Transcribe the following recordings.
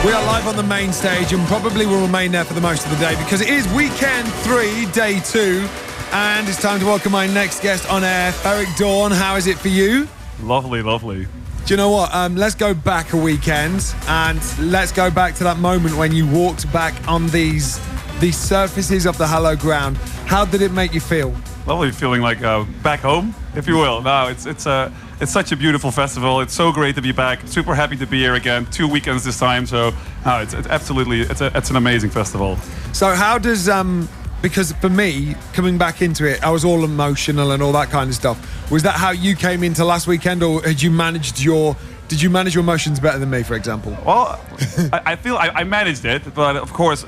We are live on the main stage and probably will remain there for the most of the day because it is weekend 3, day 2, and it's time to welcome my next guest on air, Ferreck Dawn. How is it for you? Lovely, lovely. Do you know what? Let's go back a weekend and let's go back to that moment when you walked back on these surfaces of the hallowed ground. How did it make you feel? Lovely feeling like back home, if you will. No, it's such a beautiful festival. It's so great to be back. Super happy to be here again. 2 weekends this time, so it's absolutely it's an amazing festival. So how does because for me coming back into it, I was all emotional and all that kind of stuff. Was that how you came into last weekend, or did you manage your emotions better than me, for example? Well, I feel I managed it, but of course,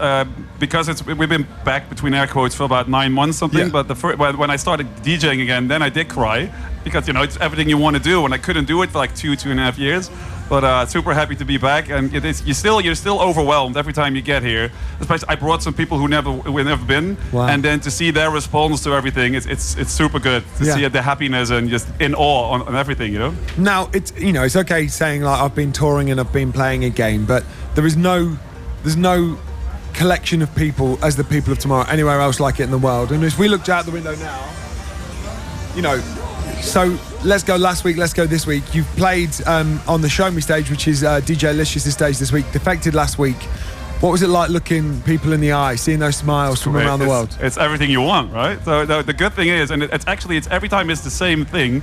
because we've been back between air quotes for about 9 months something. Yeah. But when I started DJing again, then I did cry because it's everything you want to do, and I couldn't do it for like 2.5 years. But super happy to be back, and you're still overwhelmed every time you get here. Especially, I brought some people who never been, wow. And then to see their response to everything, it's super good to see the happiness and just in awe on everything, Now it's okay saying like I've been touring and I've been playing a game, but there's no collection of people as the people of tomorrow anywhere else like it in the world. And if we looked out the window now, so let's go last week, let's go this week. You've played on the Show Me stage, which is DJ Licious' stage this week, Defected last week. What was it like looking people in the eye, seeing those smiles from around the world? It's everything you want, right? So the good thing is, and it's every time it's the same thing,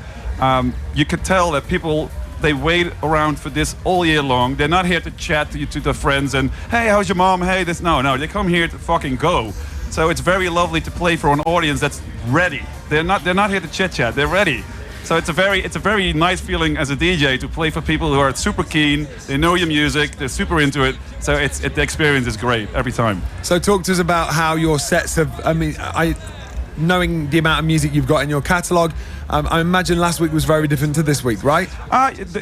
you could tell that people, they wait around for this all year long. They're not here to chat to their friends and, hey, how's your mom? Hey, this. No, they come here to fucking go. So it's very lovely to play for an audience that's ready. They're not here to chit chat. They're ready. So it's a very nice feeling as a DJ to play for people who are super keen. They know your music. They're super into it. So the experience is great every time. So talk to us about how your sets have. Knowing the amount of music you've got in your catalogue, I imagine last week was very different to this week, right?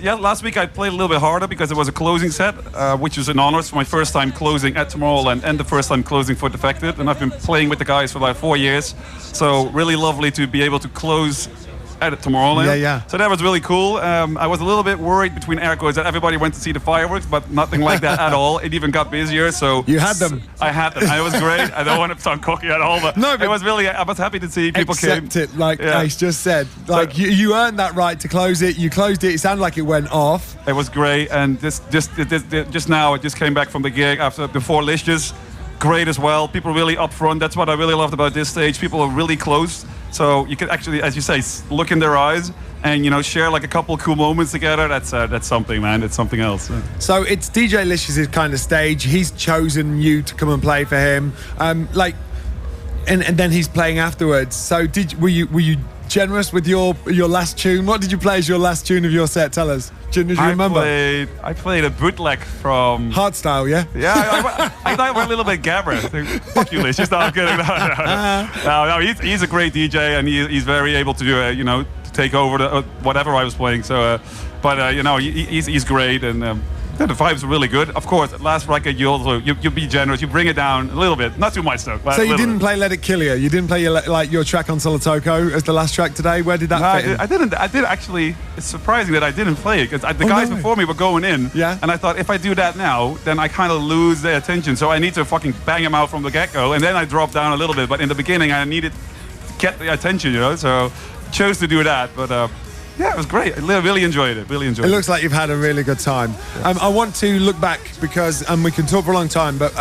Yeah, last week I played a little bit harder because it was a closing set, which was an honor. It's my first time closing at Tomorrowland and the first time closing for Defected. And I've been playing with the guys for like 4 years. So really lovely to be able to close at Tomorrowland. Yeah. So that was really cool. I was a little bit worried between air quotes that everybody went to see the fireworks, but nothing like that at all. It even got busier. So you had them. I had them. It was great. I don't want to sound cocky at all, but, it was really. I was happy to see people accept came. It, like Ace just said. Like you earned that right to close it. You closed it. It sounded like it went off. It was great, and just now I just came back from the gig after the 4 Licious. Great as well. People really up front. That's what I really loved about this stage. People are really close. So you could actually, as you say, look in their eyes and share like a couple of cool moments together. That's something, man. It's something else. So it's DJ Licious' kind of stage. He's chosen you to come and play for him. And then he's playing afterwards. So were you generous with your last tune? What did you play as your last tune of your set? Tell us. Do you remember? I played a bootleg from Hardstyle, yeah? Yeah, I thought it was a little bit Gabber. Fuck you, Lish. Just not kidding. No, he's a great DJ, and he's very able to do to take over whatever I was playing. So, he's great, and the vibes are really good. Of course, last record you be generous. You bring it down a little bit, not too much though. So you didn't play Let It Kill You. You didn't play your track on Solotoko as the last track today. Where did that fit in? I didn't. I did actually. It's surprising that I didn't play it because the guys before me were going in. Yeah. And I thought if I do that now, then I kind of lose their attention. So I need to fucking bang them out from the get-go, and then I drop down a little bit. But in the beginning, I needed to get the attention, So chose to do that, but. Yeah, it was great. I really enjoyed it. It looks like you've had a really good time. I want to look back because we can talk for a long time, but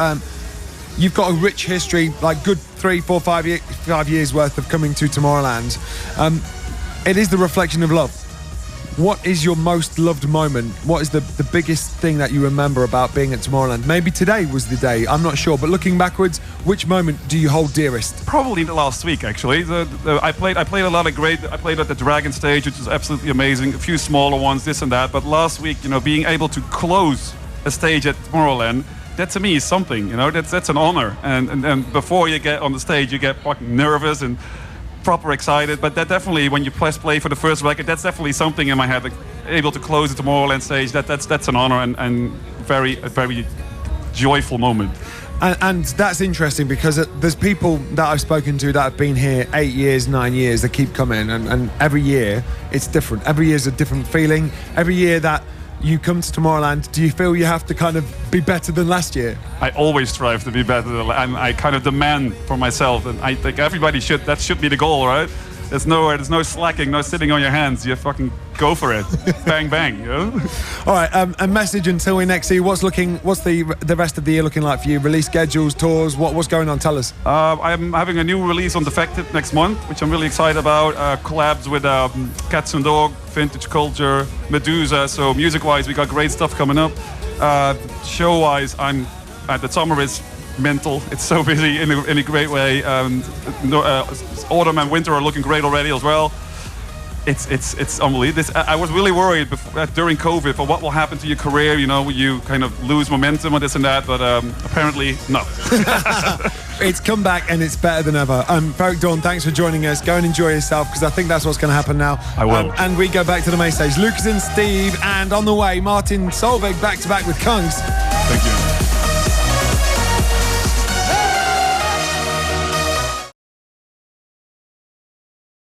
you've got a rich history, like good 3, 4, 5 years worth of coming to Tomorrowland. It is the reflection of love. What is your most loved moment? What is the biggest thing that you remember about being at Tomorrowland? Maybe today was the day, I'm not sure. But looking backwards, which moment do you hold dearest? Probably the last week, actually. I played a lot of great... I played at the Dragon stage, which was absolutely amazing. A few smaller ones, this and that. But last week, being able to close a stage at Tomorrowland, that to me is something, That's an honor. And before you get on the stage, you get fucking nervous and... proper excited, but that definitely, when you press play for the first record, that's definitely something in my head. Like, able to close the Tomorrowland stage, that's an honor and a very joyful moment. And that's interesting because there's people that I've spoken to that have been here 8 years, 9 years, they keep coming, and every year it's different. Every year's a different feeling. Every year that you come to Tomorrowland, do you feel you have to kind of be better than last year? I always strive to be better, and I kind of demand for myself, and I think everybody should. That should be the goal, right? There's no slacking, no sitting on your hands. You fucking go for it, bang bang. You know? All right, a message until we next see you. What's the rest of the year looking like for you? Release schedules, tours, what's going on? Tell us. I'm having a new release on Defected next month, which I'm really excited about. Collabs with Cats and Dog, Vintage Culture, Meduza. So music-wise, we got great stuff coming up. Show-wise, I'm at the summer is mental. It's so busy in a great way. Autumn and winter are looking great already as well. It's unbelievable. I was really worried during COVID for what will happen to your career. You know, will you kind of lose momentum or this and that? But apparently, no. It's come back and it's better than ever. Ferreck Dawn, thanks for joining us. Go and enjoy yourself, because I think that's what's going to happen now. I will. And we go back to the main stage. Lucas and Steve, and on the way, Martin Solveig back to back with Kungs.